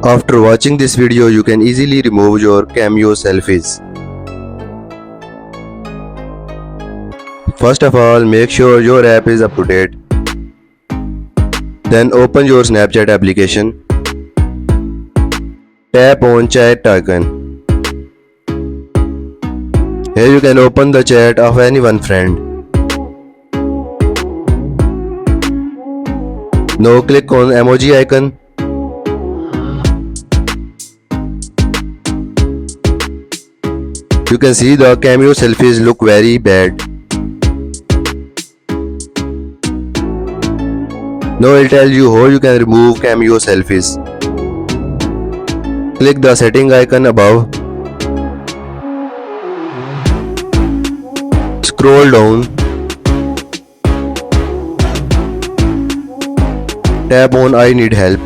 After watching this video, you can easily remove your Cameo selfies. First of all, make sure your app is up to date. Then open your Snapchat application. Tap on chat icon. Here you can open the chat of any one friend. Now click on emoji icon. You can see the Cameo selfies look very bad. Now I'll tell you how you can remove Cameo selfies. Click the setting icon above. Scroll down. Tap on I need help.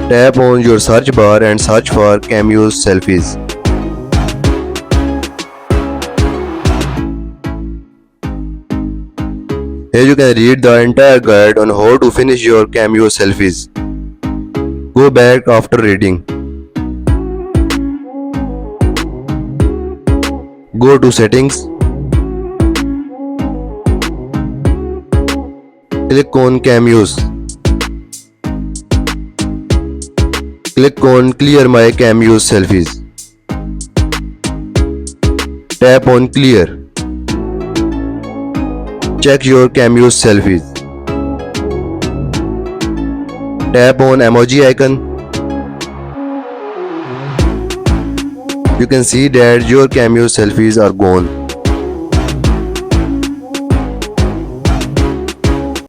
Tap on your search bar and search for Cameos selfies. Here you can read the entire guide on how to finish your Cameo selfies. Go back after reading. Go to settings. Click on Cameos. Click on Clear my Cameos selfies. Tap on Clear. Check your Cameos selfies. Tap on emoji icon. You can see that your Cameo selfies are gone.